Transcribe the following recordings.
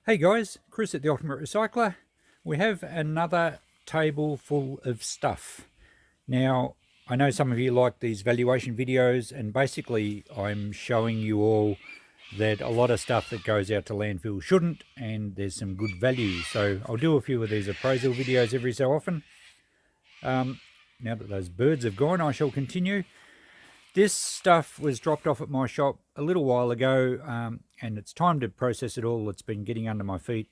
Hey guys, Chris at the Ultimate Recycler. We have another table full of stuff. Now, I know some of you like these valuation videos, and basically I'm showing you all that a lot of stuff that goes out to landfill shouldn't, and there's some good value. So I'll do a few of these appraisal videos every so often. Now that those birds have gone, I shall continue. This stuff was dropped off at my shop a little while ago, and it's time to process it all. It's been getting under my feet.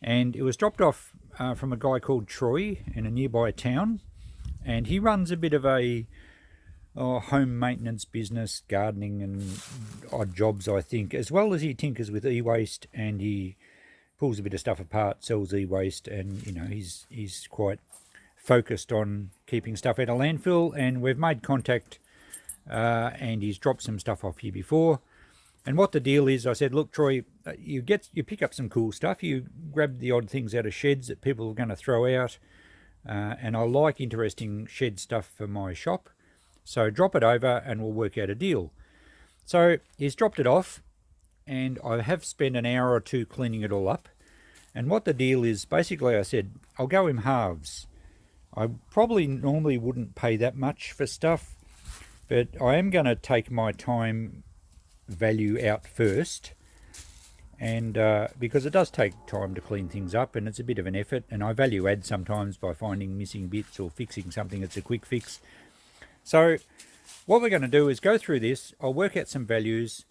And it was dropped off from a guy called Troy in a nearby town. And he runs a bit of a home maintenance business, gardening and odd jobs, I think, as well as he tinkers with e-waste, and he pulls a bit of stuff apart, sells e-waste, and, you know, he's quite focused on keeping stuff out of landfill. And we've made contact, and he's dropped some stuff off here before. And what the deal is, I said, look, Troy, you pick up some cool stuff. You grab the odd things out of sheds that people are going to throw out. And I like interesting shed stuff for my shop. So drop it over and we'll work out a deal. So he's dropped it off, and I have spent an hour or two cleaning it all up. And what the deal is, basically I said, I'll go in halves. I probably normally wouldn't pay that much for stuff, but I am going to take my time value out first, and because it does take time to clean things up, and it's a bit of an effort, and I value add sometimes by finding missing bits or fixing something that's a quick fix. So what we're going to do is go through this. I'll work out some values,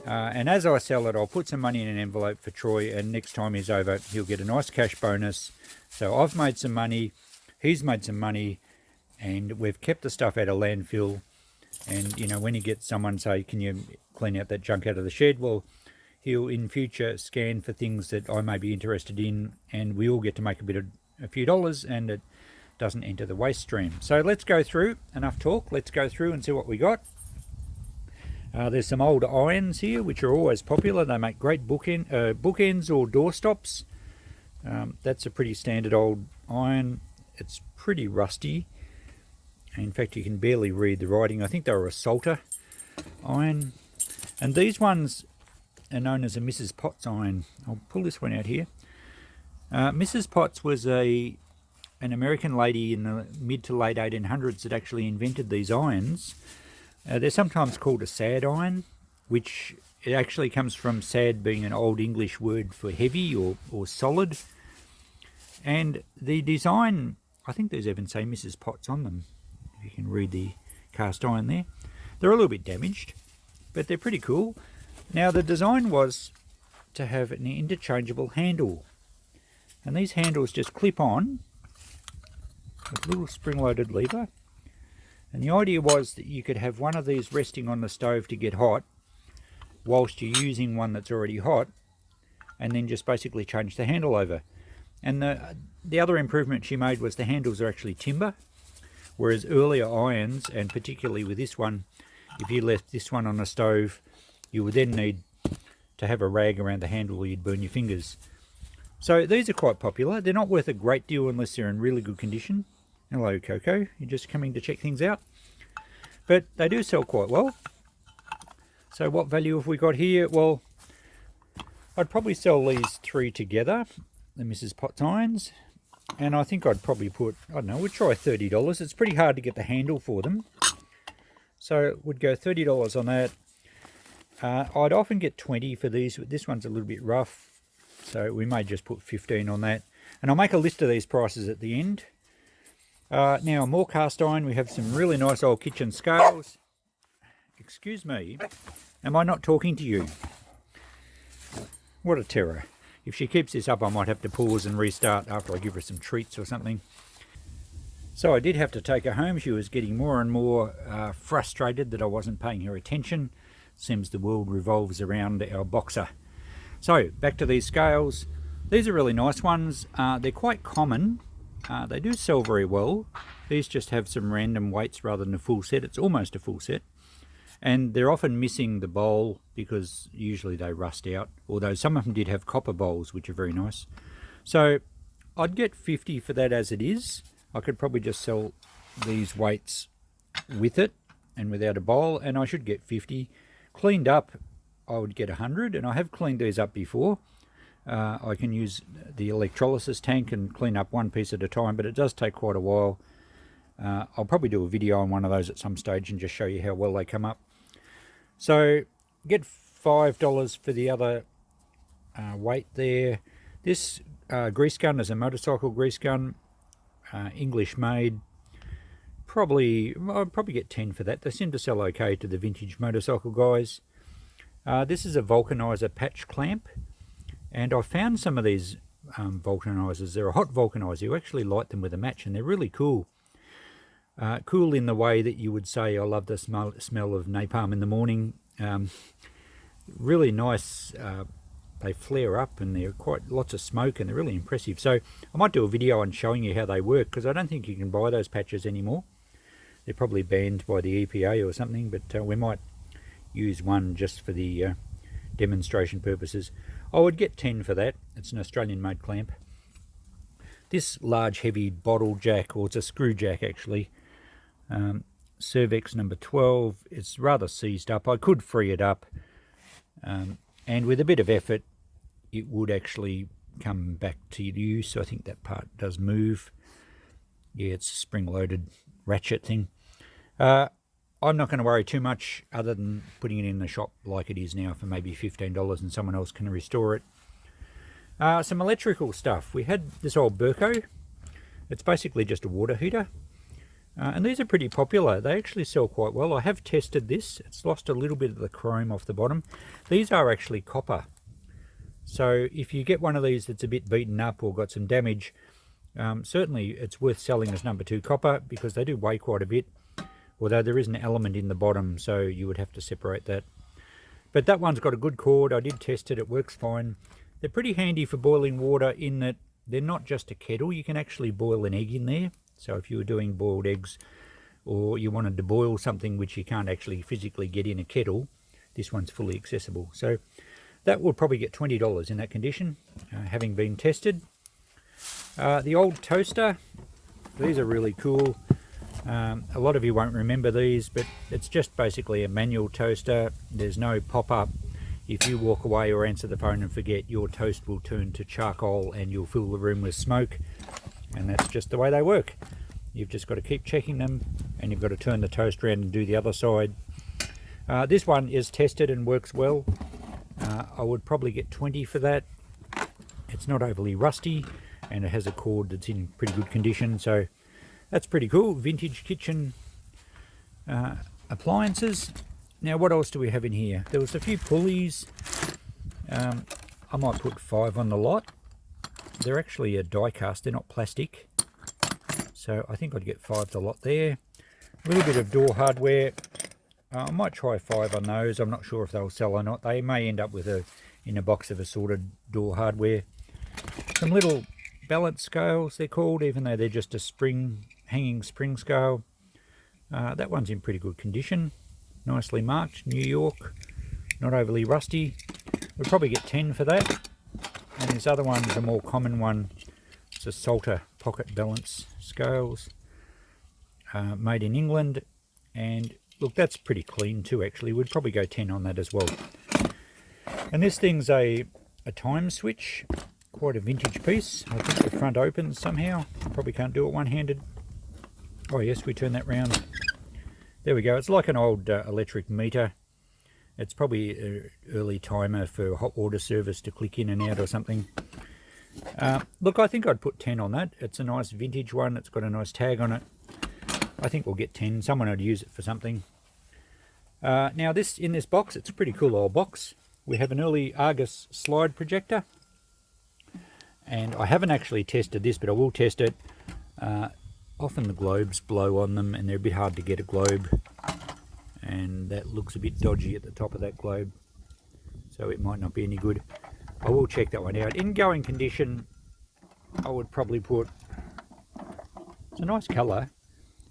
and as I sell it, I'll put some money in an envelope for Troy, and next time he's over, he'll get a nice cash bonus. So I've made some money, he's made some money, and we've kept the stuff out of landfill. And, you know, when he gets someone say, can you clean out that junk out of the shed? Well, he'll in future scan for things that I may be interested in, and we all get to make a few dollars, and it doesn't enter the waste stream. So let's go through, enough talk, let's go through and see what we got. There's some old irons here, which are always popular. They make great bookends or doorstops. That's a pretty standard old iron. It's pretty rusty. In fact, you can barely read the writing. I think they were a salter iron. And these ones are known as a Mrs. Potts iron. I'll pull this one out here. Mrs. Potts was an American lady in the mid to late 1800s that actually invented these irons. They're sometimes called a sad iron, which it actually comes from sad being an old English word for heavy or solid. And the design, I think these even say Mrs. Potts on them. You can read the cast iron there. They're a little bit damaged, but they're pretty cool. Now the design was to have an interchangeable handle, and these handles just clip on with a little spring-loaded lever. And the idea was that you could have one of these resting on the stove to get hot whilst you're using one that's already hot, and then just basically change the handle over. And the other improvement she made was the handles are actually timber. Whereas earlier irons, and particularly with this one, if you left this one on the stove, you would then need to have a rag around the handle or you'd burn your fingers. So these are quite popular. They're not worth a great deal unless they're in really good condition. Hello, Coco. You're just coming to check things out. But they do sell quite well. So what value have we got here? Well, I'd probably sell these three together, the Mrs. Potts irons. And I think I'd probably put, I don't know, we'd try $30. It's pretty hard to get the handle for them. So we'd go $30 on that. I'd often get 20 for these, but this one's a little bit rough. So we may just put 15 on that. And I'll make a list of these prices at the end. Now, more cast iron. We have some really nice old kitchen scales. Excuse me, am I not talking to you? What a terror. If she keeps this up, I might have to pause and restart after I give her some treats or something. So I did have to take her home. She was getting more and more frustrated that I wasn't paying her attention. Seems the world revolves around our boxer. So back to these scales. These are really nice ones. They're quite common. They do sell very well. These just have some random weights rather than a full set. It's almost a full set. And they're often missing the bowl because usually they rust out, although some of them did have copper bowls, which are very nice. So I'd get 50 for that as it is. I could probably just sell these weights with it and without a bowl, and I should get 50. Cleaned up, I would get 100, and I have cleaned these up before. I can use the electrolysis tank and clean up one piece at a time, but it does take quite a while. I'll probably do a video on one of those at some stage and just show you how well they come up. So get $5 for the other weight there. This grease gun is a motorcycle grease gun, English made. I'll probably get 10 for that. They seem to sell okay to the vintage motorcycle guys. This is a Vulcanizer patch clamp, and I found some of these vulcanizers. They're a hot vulcanizer. You actually light them with a match, and they're really cool. Cool in the way that you would say, I love the smell of napalm in the morning. Really nice. They flare up and they're quite lots of smoke and they're really impressive. So I might do a video on showing you how they work, because I don't think you can buy those patches anymore. They're probably banned by the EPA or something, but we might use one just for the demonstration purposes. I would get 10 for that. It's an Australian made clamp. This large heavy bottle jack, or it's a screw jack actually, Cervex number 12, it's rather seized up. I could free it up, and with a bit of effort it would actually come back to use. I think that part does move. Yeah, it's a spring-loaded ratchet thing. I'm not going to worry too much other than putting it in the shop like it is now for maybe $15 and someone else can restore it. Some electrical stuff. We had this old Burco. It's basically just a water heater. And these are pretty popular. They actually sell quite well. I have tested this. It's lost a little bit of the chrome off the bottom. These are actually copper. So if you get one of these that's a bit beaten up or got some damage, certainly it's worth selling as number 2 copper, because they do weigh quite a bit. Although there is an element in the bottom, so you would have to separate that. But that one's got a good cord. I did test it. It works fine. They're pretty handy for boiling water in that they're not just a kettle. You can actually boil an egg in there. So if you were doing boiled eggs, or you wanted to boil something which you can't actually physically get in a kettle, this one's fully accessible. So that will probably get $20 in that condition, having been tested. The old toaster, these are really cool. A lot of you won't remember these, but it's just basically a manual toaster. There's no pop-up. If you walk away or answer the phone and forget, your toast will turn to charcoal and you'll fill the room with smoke. And that's just the way they work. You've just got to keep checking them, and you've got to turn the toast around and do the other side. This one is tested and works well. I would probably get 20 for that. It's not overly rusty, and it has a cord that's in pretty good condition, so that's pretty cool. Vintage kitchen appliances. Now, what else do we have in here? There was a few pulleys. I might put 5 on the lot. They're actually a die cast, they're not plastic. So I think I'd get 5 the lot there. A little bit of door hardware. I might try 5 on those. I'm not sure if they'll sell or not. They may end up with in a box of assorted door hardware. Some little balance scales, they're called, even though they're just a hanging spring scale. That one's in pretty good condition. Nicely marked, New York. Not overly rusty. We'll probably get 10 for that. And this other one's a more common one. It's a Salter pocket balance scales, made in England. And look, that's pretty clean too, actually. We'd probably go 10 on that as well. And this thing's a time switch, quite a vintage piece. I think the front opens somehow. Probably can't do it one-handed. Oh yes, we turn that round. There we go. It's like an old electric meter. It's probably an early timer for hot water service to click in and out or something. Look, I think I'd put 10 on that. It's a nice vintage one. It's got a nice tag on it. I think we'll get 10. Someone would use it for something. Now, in this box, it's a pretty cool old box. We have an early Argus slide projector. And I haven't actually tested this, but I will test it. Often the globes blow on them, and they're a bit hard to get a globe. And that looks a bit dodgy at the top of that globe, so it might not be any good. I will check that one out. In going condition, I would probably put, it's a nice colour,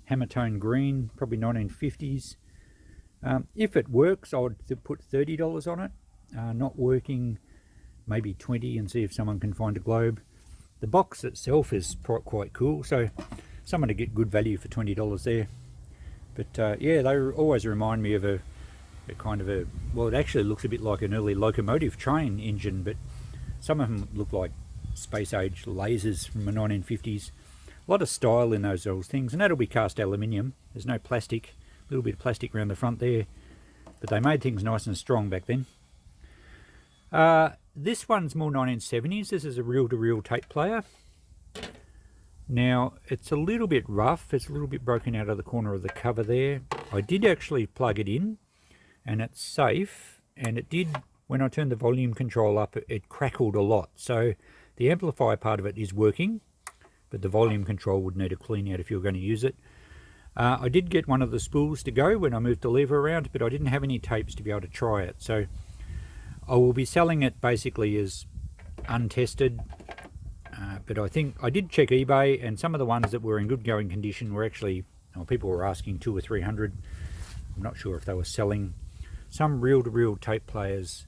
hammer-tone green, probably 1950s. If it works, I would put $30 on it. Not working, maybe 20, and see if someone can find a globe. The box itself is quite cool, so someone to get good value for $20 there. But yeah, they always remind me of a kind of well, it actually looks a bit like an early locomotive train engine, but Some of them look like space age lasers from the 1950s. A lot of style in those old things, and that'll be cast aluminium. There's no plastic, a little bit of plastic around the front there, but they made things nice and strong back then. This one's more 1970s. This is a reel-to-reel tape player. Now, it's a little bit rough. It's a little bit broken out of the corner of the cover there. I did actually plug it in, and it's safe. And it did, when I turned the volume control up, it crackled a lot. So the amplifier part of it is working, but the volume control would need a clean out if you're going to use it. I did get one of the spools to go when I moved the lever around, but I didn't have any tapes to be able to try it. So I will be selling it basically as untested. But I think I did check eBay, and some of the ones that were in good going condition were actually, well, people were asking $200 or $300. I'm not sure if they were selling. Some reel-to-reel tape players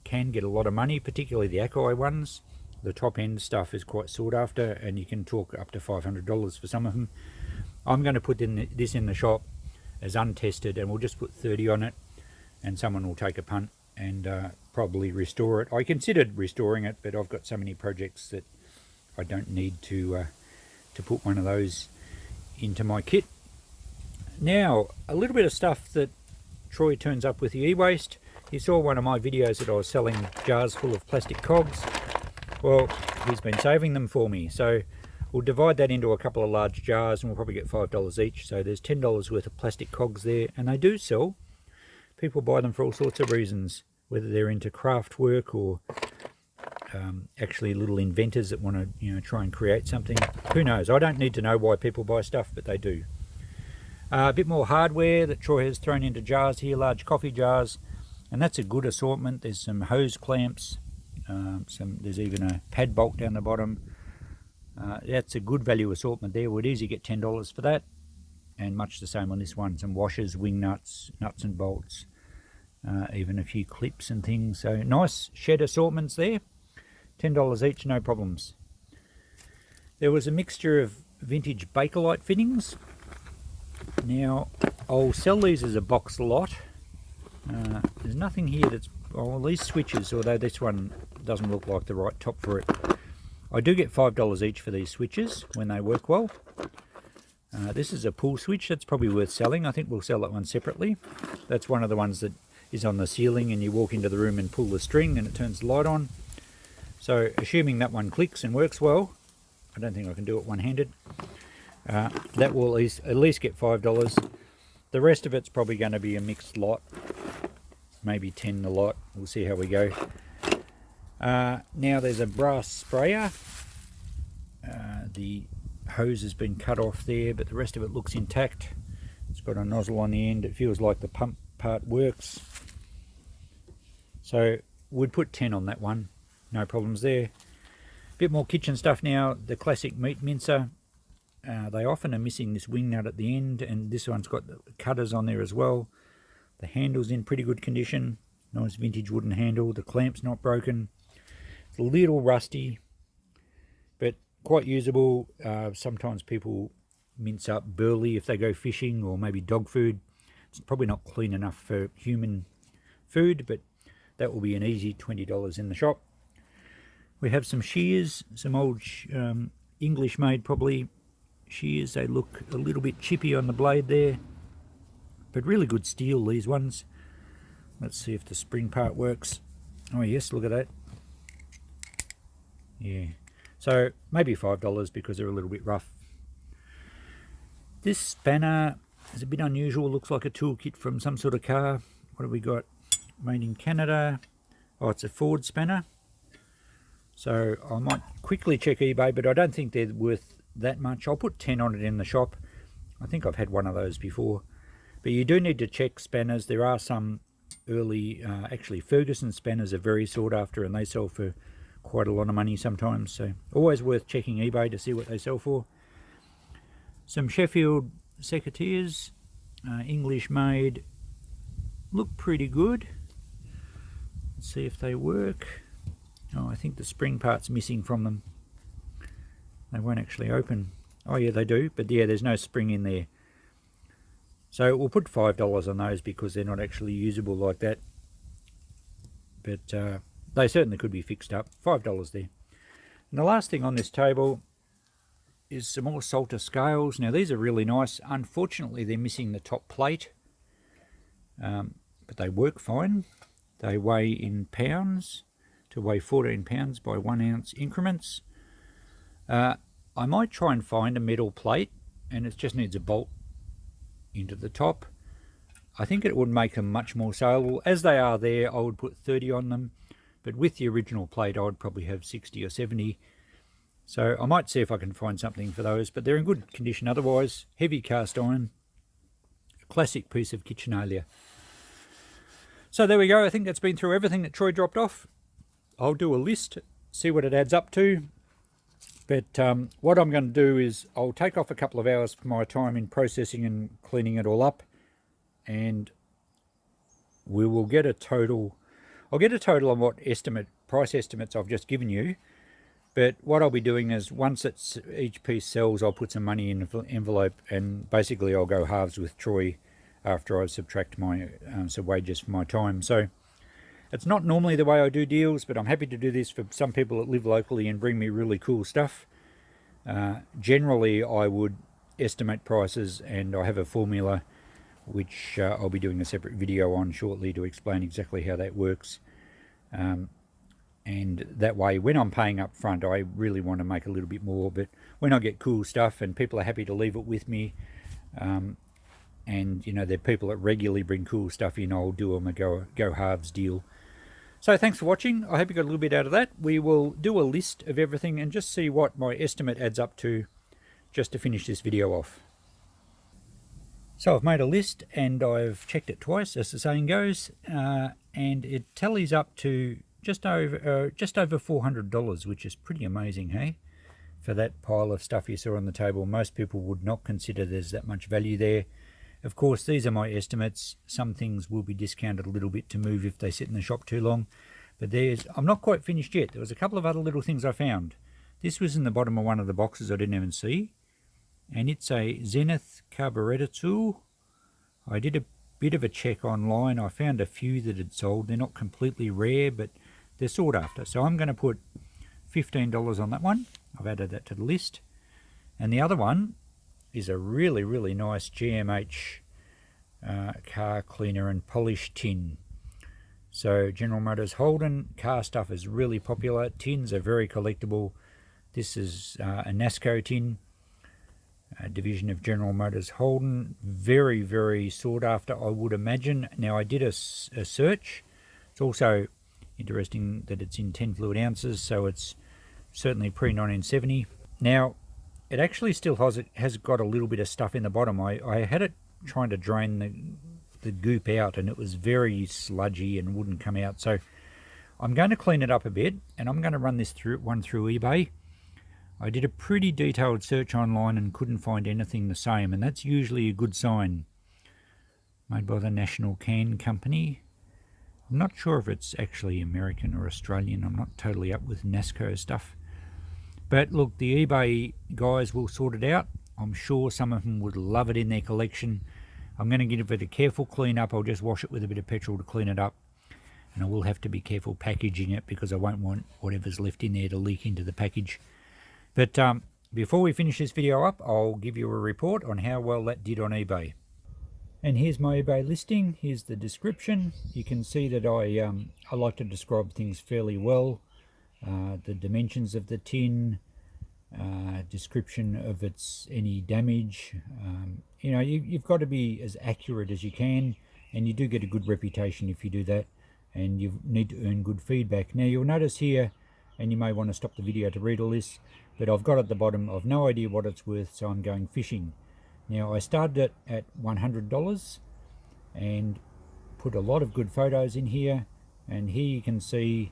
can get a lot of money, particularly the Akai ones. The top end stuff is quite sought after, and you can talk up to $500 for some of them. I'm going to put this in the shop as untested, and we'll just put 30 on it, and someone will take a punt and probably restore it. I considered restoring it, but I've got so many projects that I don't need to put one of those into my kit. Now, a little bit of stuff that Troy turns up with the e-waste. He saw one of my videos that I was selling jars full of plastic cogs. Well, he's been saving them for me, so we'll divide that into a couple of large jars, and we'll probably get $5 each. So there's $10 worth of plastic cogs there, and they do sell. People buy them for all sorts of reasons, whether they're into craft work or actually little inventors that want to, try and create something. Who knows? I don't need to know why people buy stuff, but they do. A bit more hardware that Troy has thrown into jars here, large coffee jars, and that's a good assortment. There's some hose clamps, there's even a pad bolt down the bottom. That's a good value assortment there. Would easily get $10 for that, and much the same on this one. Some washers, wing nuts, nuts and bolts, even a few clips and things. So nice shed assortments there. $10 each, no problems. There was a mixture of vintage Bakelite fittings. Now, I'll sell these as a box lot. There's nothing here that's, well, these switches, although this one doesn't look like the right top for it. I do get $5 each for these switches when they work well. This is a pull switch. That's probably worth selling. I think we'll sell that one separately. That's one of the ones that is on the ceiling, and you walk into the room and pull the string and it turns the light on. So assuming that one clicks and works well, I don't think I can do it one-handed. That will at least get $5. The rest of it's probably going to be a mixed lot, maybe 10 a lot. We'll see how we go. Now there's a brass sprayer. The hose has been cut off there, but the rest of it looks intact. It's got a nozzle on the end. It feels like the pump part works. So we'd put 10 on that one. No problems there. Bit more kitchen stuff now. The classic meat mincer. They often are missing this wing nut at the end, and this one's got the cutters on there as well. The handle's in pretty good condition. Nice vintage wooden handle. The clamp's not broken. It's a little rusty, but quite usable. Sometimes people mince up burley if they go fishing, or maybe dog food. It's probably not clean enough for human food, but that will be an easy $20 in the shop. We have some shears, some old English made probably shears. They look a little bit chippy on the blade there, but really good steel, these ones. Let's see if the spring part works. Oh yes, look at that. Yeah, so maybe $5 because they're a little bit rough. This spanner is a bit unusual. Looks like a toolkit from some sort of car. What have we got? Made in Canada. Oh, it's a Ford spanner. So I might quickly check eBay, but I don't think they're worth that much. I'll put 10 on it in the shop. I think I've had one of those before. But you do need to check spanners. There are some early, actually Ferguson spanners are very sought after, and they sell for quite a lot of money sometimes. So always worth checking eBay to see what they sell for. Some Sheffield secateurs, English made, look pretty good. Let's see if they work. Oh, I think the spring part's missing from them. They won't actually open. Oh yeah, they do, but yeah, there's no spring in there. So we'll put $5 on those because they're not actually usable like that. But they certainly could be fixed up. $5 there. And the last thing on this table is some more Salter scales. Now these are really nice. Unfortunately they're missing the top plate, but they work fine. They weigh in pounds, to weigh 14 pounds by 1 ounce increments. I might try and find a metal plate, and it just needs a bolt into the top. I think it would make them much more saleable. As they are there, I would put 30 on them, but with the original plate I would probably have 60 or 70. So I might see if I can find something for those, but they're in good condition otherwise. Heavy cast iron, a classic piece of kitchenalia. So there we go. I think that's been through everything that Troy dropped off. I'll do a list, see what it adds up to. But what I'm going to do is I'll take off a couple of hours for my time in processing and cleaning it all up, and we will get a total. I'll get a total on what price estimates I've just given you. But what I'll be doing is once each piece sells, I'll put some money in an envelope, and basically I'll go halves with Troy after I subtract my some wages for my time. So it's not normally the way I do deals, but I'm happy to do this for some people that live locally and bring me really cool stuff. Generally, I would estimate prices, and I have a formula which I'll be doing a separate video on shortly to explain exactly how that works. And that way, when I'm paying up front, I really want to make a little bit more. But when I get cool stuff and people are happy to leave it with me, and you know, there are people that regularly bring cool stuff in, I'll do them a go halves deal. So thanks for watching. I hope you got a little bit out of that. We will do a list of everything and just see what my estimate adds up to, just to finish this video off. So I've made a list and I've checked it twice, as the saying goes, and it tallies up to just over $400, which is pretty amazing, hey? For that pile of stuff you saw on the table. Most people would not consider there's that much value there. Of course, these are my estimates. Some things will be discounted a little bit to move if they sit in the shop too long. But I'm not quite finished yet. There was a couple of other little things I found. This was in the bottom of one of the boxes I didn't even see. And it's a Zenith carburetor tool. I did a bit of a check online. I found a few that had sold. They're not completely rare, but they're sought after. So I'm going to put $15 on that one. I've added that to the list. And the other one is a really, really nice GMH car cleaner and polish tin. So General Motors Holden car stuff is really popular. Tins are very collectible. This is a NASCO tin, a division of General Motors Holden. Very, very sought after, I would imagine. Now I did a search. It's also interesting that it's in 10 fluid ounces, so it's certainly pre-1970. Now it actually still has got a little bit of stuff in the bottom. I had it trying to drain the goop out, and it was very sludgy and wouldn't come out. So I'm going to clean it up a bit, and I'm going to run this through eBay. I did a pretty detailed search online and couldn't find anything the same, and that's usually a good sign. Made by the National Can Company. I'm not sure if it's actually American or Australian. I'm not totally up with NASCO stuff. But look, the eBay guys will sort it out. I'm sure some of them would love it in their collection. I'm going to give it a careful clean up. I'll just wash it with a bit of petrol to clean it up. And I will have to be careful packaging it because I won't want whatever's left in there to leak into the package. But before we finish this video up, I'll give you a report on how well that did on eBay. And here's my eBay listing. Here's the description. You can see that I like to describe things fairly well. The dimensions of the tin, description of any damage. You know, you've got to be as accurate as you can, and you do get a good reputation if you do that, and you need to earn good feedback. Now you'll notice here, and you may want to stop the video to read all this, but I've got at the bottom, I've no idea what it's worth, so I'm going fishing. Now I started it at $100 and put a lot of good photos in here, and here you can see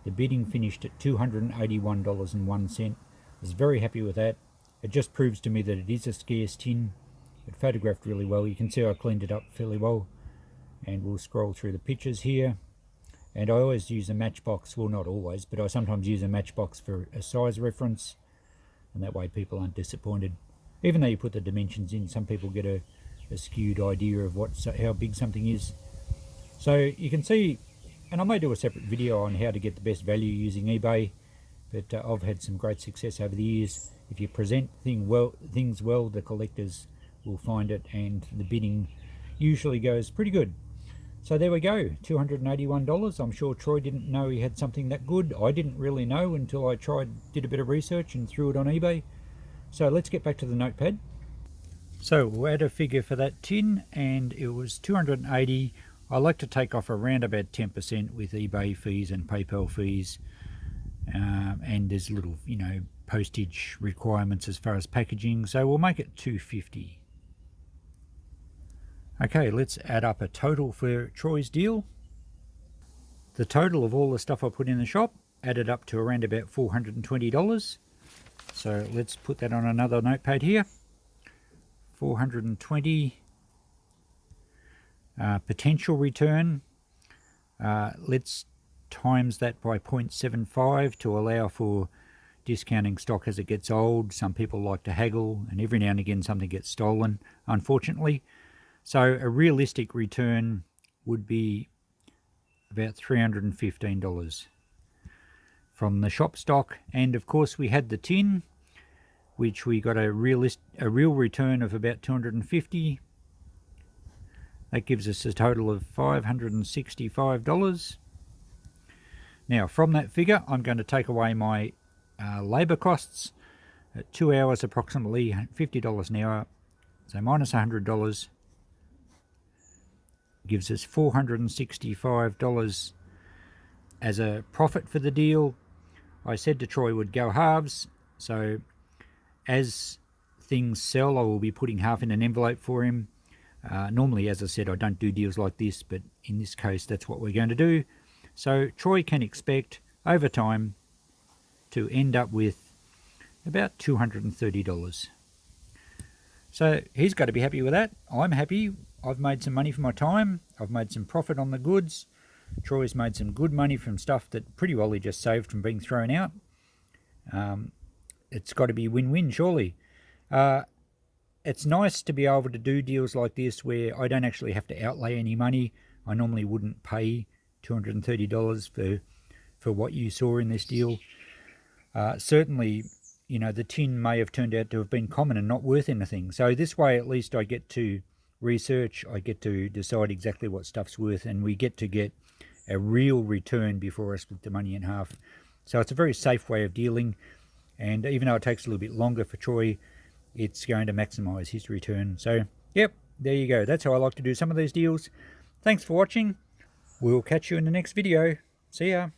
the bidding finished at $281.01. I was very happy with that. It just proves to me that it is a scarce tin. It photographed really well. You can see I cleaned it up fairly well. And we'll scroll through the pictures here. And I always use a matchbox. Well, not always, but I sometimes use a matchbox for a size reference. And that way people aren't disappointed. Even though you put the dimensions in, some people get a skewed idea of how big something is. So you can see And I may do a separate video on how to get the best value using eBay, but I've had some great success over the years. If you present things well, the collectors will find it, and the bidding usually goes pretty good. So there we go, $281. I'm sure Troy didn't know he had something that good. I didn't really know until I did a bit of research and threw it on eBay. So let's get back to the notepad. So we'll add a figure for that tin, and it was 280. I like to take off around about 10% with eBay fees and PayPal fees, and there's little, postage requirements as far as packaging. So we'll make it 250. Okay, let's add up a total for Troy's deal. The total of all the stuff I put in the shop added up to around about $420. So let's put that on another notepad here. 420. Potential return. Let's times that by 0.75 to allow for discounting stock as it gets old. Some people like to haggle, and every now and again something gets stolen, unfortunately. So a realistic return would be about $315 from the shop stock. And of course we had the tin, which we got a real return of about $250. That gives us a total of $565. Now from that figure I'm going to take away my labour costs. 2 hours approximately $50 an hour, so minus $100 gives us $465 as a profit for the deal. I said to Troy would go halves, so as things sell I will be putting half in an envelope for him. Normally, as I said, I don't do deals like this, but in this case that's what we're going to do. So Troy can expect over time to end up with about $230. So he's got to be happy with that. I'm happy. I've made some money for my time. I've made some profit on the goods. Troy's made some good money from stuff that pretty well he just saved from being thrown out. It's got to be win-win, surely. It's nice to be able to do deals like this where I don't actually have to outlay any money. I normally wouldn't pay $230 for what you saw in this deal. Certainly, the tin may have turned out to have been common and not worth anything. So this way at least I get to research, I get to decide exactly what stuff's worth, and we get to get a real return before I split the money in half. So it's a very safe way of dealing, and even though it takes a little bit longer for Troy, it's going to maximize his return. So yep, there you go. That's how I like to do some of these deals. Thanks for watching. We'll catch you in the next video. See ya.